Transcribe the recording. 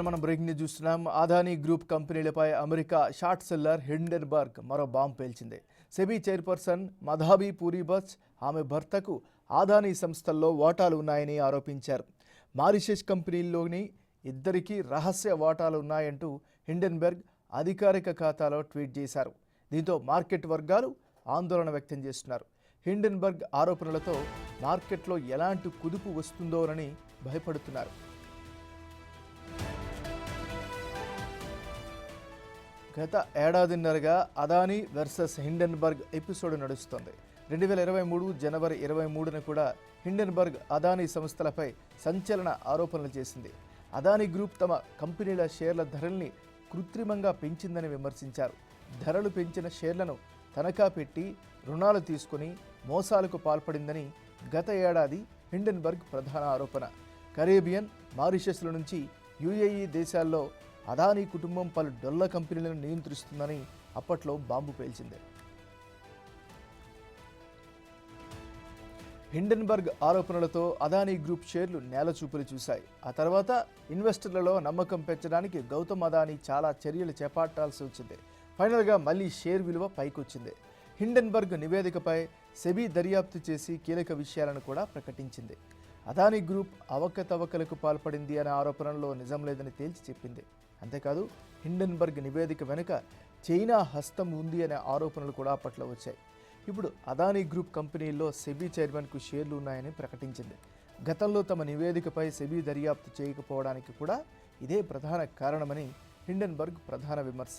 మనం breaking news చూస్తున్నాం. Adani group కంపెనీలపై అమెరికా షార్ట్ సెల్లర్ హిండెన్బర్గ్ మరో బాంబు పేల్చింది. సెబీ చైర్పర్సన్ మధాబీ పూరీబచ్ ఆమె భర్తకు అదానీ సంస్థల్లో వాటాలు ఉన్నాయని ఆరోపించారు. మారిషస్ కంపెనీల్లోని ఇద్దరికీ రహస్య వాటాలు ఉన్నాయంటూ హిండెన్బర్గ్ అధికారిక ఖాతాలో ట్వీట్ చేశారు. దీంతో మార్కెట్ వర్గాలు ఆందోళన వ్యక్తం చేస్తున్నారు. హిండెన్బర్గ్ ఆరోపణలతో మార్కెట్లో ఎలాంటి కుదుపు వస్తుందోనని భయపడుతున్నారు. గత ఏడాదిన్నరగా అదానీ వర్సెస్ హిండెన్బర్గ్ ఎపిసోడ్ నడుస్తోంది. 2023 జనవరి 23న కూడా హిండెన్బర్గ్ అదానీ సంస్థలపై సంచలన ఆరోపణలు చేసింది. అదానీ గ్రూప్ తమ కంపెనీల షేర్ల ధరల్ని కృత్రిమంగా పెంచిందని విమర్శించారు. ధరలు పెంచిన షేర్లను తనఖా పెట్టి రుణాలు తీసుకుని మోసాలకు పాల్పడిందని గత ఏడాది హిండెన్బర్గ్ ప్రధాన ఆరోపణ. కరేబియన్, మారిషస్ల నుంచి యుఏఈ దేశాల్లో అదానీ కుటుంబం పలు డొల్ల కంపెనీలను నియంత్రిస్తుందని అప్పట్లో బాంబు పేల్చింది. హిండెన్బర్గ్ ఆరోపణలతో అదానీ గ్రూప్ షేర్లు నేలచూపులు చూశాయి. ఆ తర్వాత ఇన్వెస్టర్లలో నమ్మకం పెంచడానికి గౌతమ్ అదానీ చాలా చర్యలు చేపట్టాల్సి వచ్చింది. ఫైనల్గా మళ్ళీ షేర్ విలువ పైకొచ్చింది. హిండెన్బర్గ్ నివేదికపై సెబీ దర్యాప్తు చేసి కీలక విషయాలను కూడా ప్రకటించింది. అదానీ గ్రూప్ అవకతవకలకు పాల్పడింది అనే ఆరోపణల్లో నిజం లేదని తేల్చి చెప్పింది. అంతేకాదు హిండెన్బర్గ్ నివేదిక వెనుక చైనా హస్తం ఉంది అనే ఆరోపణలు కూడా అప్పట్లో వచ్చాయి. ఇప్పుడు అదానీ గ్రూప్ కంపెనీల్లో సెబీ చైర్మన్కు షేర్లు ఉన్నాయని ప్రకటించింది. గతంలో తమ నివేదికపై సెబీ దర్యాప్తు చేయకపోవడానికి కూడా ఇదే ప్రధాన కారణమని హిండెన్బర్గ్ ప్రధాన విమర్శ.